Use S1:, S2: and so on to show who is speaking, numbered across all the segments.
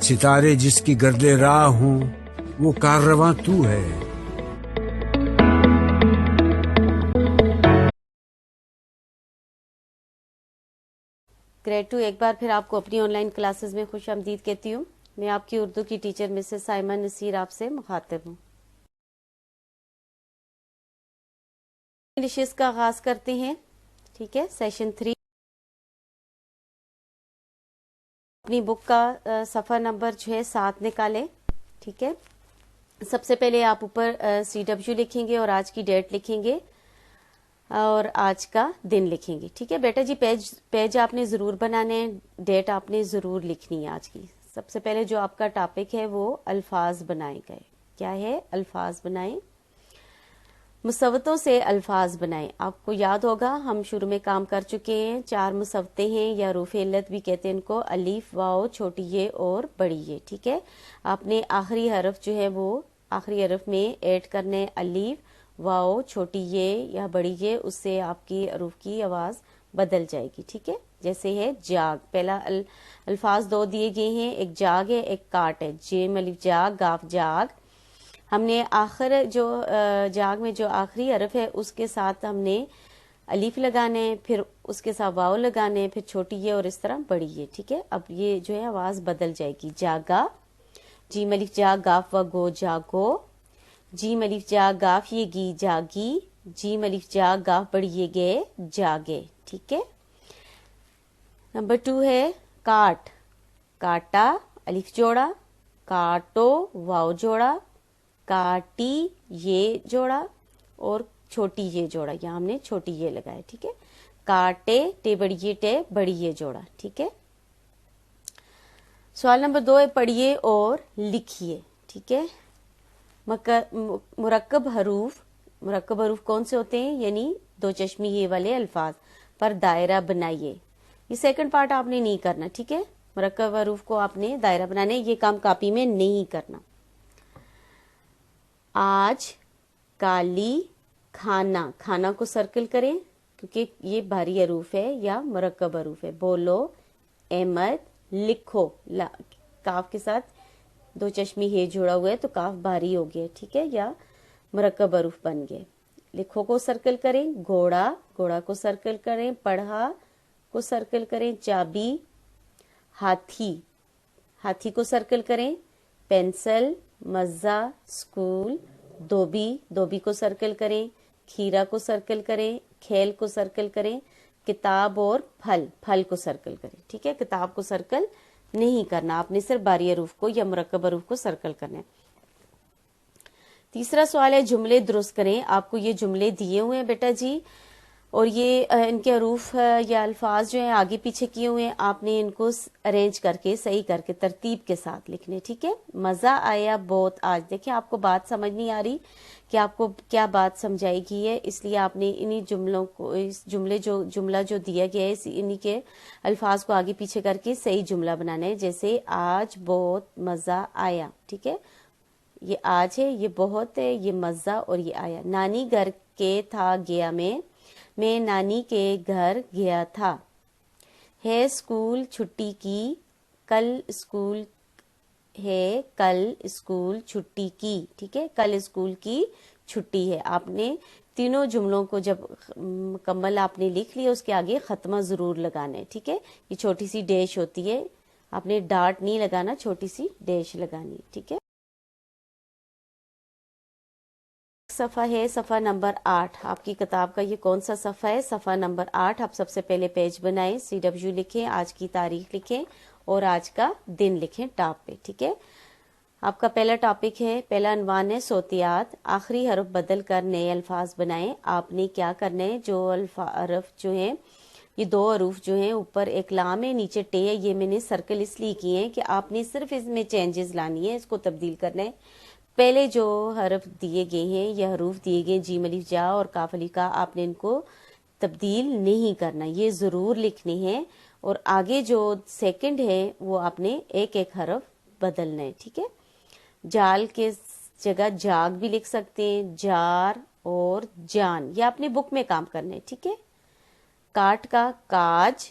S1: ستارے جس کی گرد راہ ہوں وہ کاررواں تو ہے.
S2: گریڈ 2 ایک بار پھر آپ کو اپنی آن لائن کلاسز میں خوش آمدید کہتی ہوں. میں آپ کی اردو کی ٹیچر مسز سائمہ نصیر آپ سے مخاطب ہوں. انگلش کا آغاز کرتے ہیں. ٹھیک ہے، سیشن 3 اپنی بک کا صفحہ نمبر جو ہے 7 نکالیں. ٹھیک ہے، سب سے پہلے آپ اوپر CW لکھیں گے اور آج کی ڈیٹ لکھیں گے اور آج کا دن لکھیں گے. ٹھیک ہے بیٹا جی، پیج آپ نے ضرور بنانے ہیں، ڈیٹ آپ نے ضرور لکھنی ہے آج کی. سب سے پہلے جو آپ کا ٹاپک ہے وہ الفاظ بنائے گئے. کیا ہے؟ الفاظ بنائیں. مصوتوں سے الفاظ بنائیں. آپ کو یاد ہوگا ہم شروع میں کام کر چکے ہیں. 4 مصوتے ہیں یا حروف علت بھی کہتے ہیں ان کو، الف، واو، چھوٹی یہ اور بڑی یہ. ٹھیک ہے، آپ نے آخری حرف جو ہے وہ آخری حرف میں ایڈ کرنے الف، واو، چھوٹی یہ یا بڑی یہ، اس سے آپ کی حروف کی آواز بدل جائے گی. ٹھیک ہے، جیسے ہے جاگ. پہلا الفاظ 2 دیے گئے ہیں، ایک جاگ ہے ایک کاٹ ہے. جیم الف جاگ، گاف جاگ. ہم نے آخر جو جاگ میں جو آخری حرف ہے اس کے ساتھ ہم نے الف لگانے، پھر اس کے ساتھ واو لگانے، پھر چھوٹی یہ اور اس طرح بڑی یہ. ٹھیک ہے، اب یہ جو ہے آواز بدل جائے گی. جاگا. جیم الف جاگ، گاف و گو، جاگو. جیم الف جاگ، گاف یہ گی، جاگی. جیم الف جاگ، گاف بڑی یہ گے، جاگے. ٹھیک ہے، نمبر 2 ہے کاٹ. کاٹا، الف جوڑا، کاٹو، واو جوڑا، کاٹی یہ جوڑا اور چھوٹی یہ جوڑا. یہاں ہم نے چھوٹی یہ لگایا. ٹھیک ہے، کاٹے، ٹے بڑی یہ ٹے، بڑی یہ جوڑا. ٹھیک ہے، سوال نمبر 2 ہے پڑھیے اور لکھیے. ٹھیک ہے، مرکب حروف کون سے ہوتے ہیں؟ یعنی 2 چشمی یہ والے الفاظ پر دائرہ بنائیے. یہ سیکنڈ پارٹ آپ نے نہیں کرنا. ٹھیک ہے، مرکب حروف کو آپ نے دائرہ بنانے، یہ کام کاپی میں نہیں کرنا. آج، کالی، کھانا. کھانا کو سرکل کریں کیونکہ یہ بھاری حروف ہے یا مرکب حروف ہے. بولو، احمد، لکھو. کاف کے ساتھ 2 چشمی ہے جوڑا ہوا ہے تو کاف بھاری ہو گیا. ٹھیک ہے، یا مرکب حروف بن گئے. لکھو کو سرکل کریں. گھوڑا، گھوڑا کو سرکل کریں. پڑھا کو سرکل کریں. چابی. ہاتھی، ہاتھی کو سرکل کریں. پینسل، مزہ، اسکول. دھوبی، دھوبی کو سرکل کریں. کھیرا کو سرکل کریں. کھیل کو سرکل کریں. کتاب اور پھل، پھل کو سرکل کریں. ٹھیک ہے، کتاب کو سرکل نہیں کرنا، آپ نے صرف باری حروف کو یا مرکب حروف کو سرکل کرنا ہے. تیسرا سوال ہے جملے درست کریں. آپ کو یہ جملے دیے ہوئے ہیں بیٹا جی، اور یہ ان کے حروف یا الفاظ جو ہیں آگے پیچھے کیے ہوئے ہیں، آپ نے ان کو ارینج کر کے صحیح کر کے ترتیب کے ساتھ لکھنے. ٹھیک ہے، مزہ آیا بہت آج. دیکھیں آپ کو بات سمجھ نہیں آ رہی کہ آپ کو کیا بات سمجھائی گئی ہے، اس لیے آپ نے انہی جملوں کو جملہ جو دیا گیا ہے انہی کے الفاظ کو آگے پیچھے کر کے صحیح جملہ بنانا ہے. جیسے آج بہت مزہ آیا. ٹھیک ہے، یہ آج ہے، یہ بہت ہے، یہ مزہ اور یہ آیا. نانی گھر کے تھا گیا میں نانی کے گھر گیا تھا. ہے اسکول چھٹی کی، کل اسکول ہے، کل اسکول چھٹی کی. ٹھیک ہے، کل اسکول کی چھٹی ہے. آپ نے تینوں جملوں کو جب مکمل آپ نے لکھ لیا اس کے آگے ختمہ ضرور لگانا ہے. ٹھیک ہے، یہ چھوٹی سی ڈیش ہوتی ہے، آپ نے ڈاٹ نہیں لگانا، چھوٹی سی ڈیش لگانی ہے. ٹھیک ہے، صفحہ ہے صفحہ نمبر 8. آپ کی کتاب کا یہ کون سا صفحہ ہے؟ صفحہ نمبر 8. آپ سب سے پہلے پیج بنائیں، CW لکھیں، آج کی تاریخ لکھیں اور آج کا دن لکھیں ٹاپ پہ. ٹھیک ہے، آپ کا پہلا ٹاپک ہے، پہلا عنوان ہے صوتیات. آخری حرف بدل کر نئے الفاظ بنائیں. آپ نے کیا کرنا ہے، جو حرف جو ہیں یہ 2 حروف جو ہیں، اوپر ایک لام ہے نیچے ٹے ہے، یہ میں نے سرکل اس لیے کیے ہیں کہ آپ نے صرف اس میں چینجز لانی ہے، اس کو تبدیل کرنا ہے. پہلے جو حرف دیے گئے ہیں یا حروف دیے گئے جیم الف جا اور کاف الف کا، آپ نے ان کو تبدیل نہیں کرنا، یہ ضرور لکھنے ہیں. اور آگے جو سیکنڈ ہے وہ آپ نے ایک ایک حرف بدلنا ہے. ٹھیک ہے، جال کے جگہ جاگ بھی لکھ سکتے ہیں، جار اور جان، یہ اپنے بک میں کام کرنا ہے. ٹھیک ہے، کاٹ کا کاج،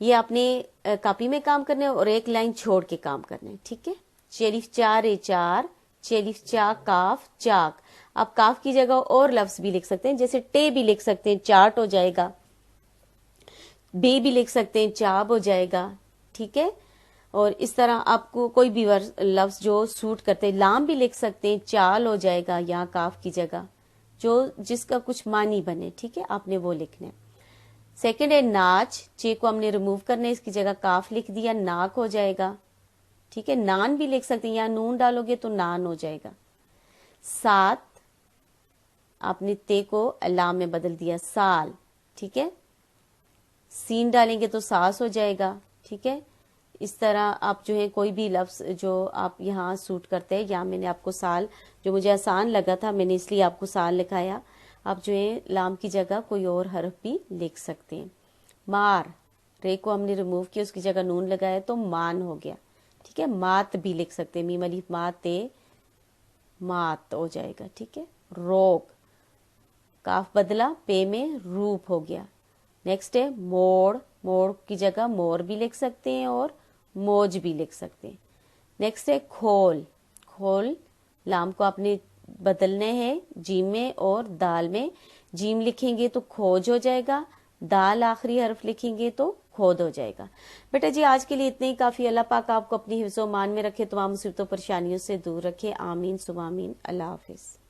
S2: یہ آپ نے کاپی میں کام کرنا ہے اور ایک لائن چھوڑ کے کام کرنا ہے. ٹھیک ہے. چیلیف چار اے چار، چیلیف چا کاف چاک. آپ کاف کی جگہ اور لفظ بھی لکھ سکتے ہیں، جیسے ٹے بھی لکھ سکتے ہیں، چارٹ ہو جائے گا. بے بھی لکھ سکتے ہیں، چاب ہو جائے گا. ٹھیک ہے. اور اس طرح آپ کو کوئی بھی لفظ جو سوٹ کرتے ہیں، لام بھی لکھ سکتے ہیں، چال ہو جائے گا یہاں کاف کی جگہ، جو جس کا کچھ معنی بنے. ٹھیک ہے. آپ نے وہ لکھنا ہے. سیکنڈ ہے ناچ. چے کو ہم نے ریموو کرنا ہے، اس کی جگہ کاف لکھ دیا، ناک ہو جائے گا. ٹھیک ہے. نان بھی لکھ سکتے ہیں، یہاں نون ڈالو گے تو نان ہو جائے گا. سات، آپ نے تے کو لام میں بدل دیا، سال. ٹھیک ہے. سین ڈالیں گے تو ساس ہو جائے گا. ٹھیک ہے. اس طرح آپ جو ہے کوئی بھی لفظ جو آپ یہاں سوٹ کرتے ہیں، یہاں میں نے آپ کو سال جو مجھے آسان لگا تھا میں نے اس لیے آپ کو سال لکھایا. آپ جو ہے لام کی جگہ کوئی اور حرف بھی لکھ سکتے ہیں. مار، رے کو ہم نے ریموو کیا، اس کی جگہ نون لگایا تو مان ہو گیا. ٹھیک ہے. مات بھی لکھ سکتے ہیں، میم الف مات مات ہو جائے گا. ٹھیک ہے. روک، کاف بدلا، پے میں روپ ہو گیا. نیکسٹ ہے موڑ. موڑ کی جگہ مور بھی لکھ سکتے ہیں اور موج بھی لکھ سکتے ہیں. نیکسٹ ہے کھول. کھول، لام کو آپ نے بدلنے ہیں جیم میں اور دال میں. جیم لکھیں گے تو کھوج ہو جائے گا، دال آخری حرف لکھیں گے تو کھود ہو جائے گا. بیٹا جی آج کے لیے اتنے ہی کافی. اللہ پاک آپ کو اپنی حفظ و امان میں رکھے، تمام مصیبتوں پریشانیوں سے دور رکھے. آمین ثم آمین. اللہ حافظ.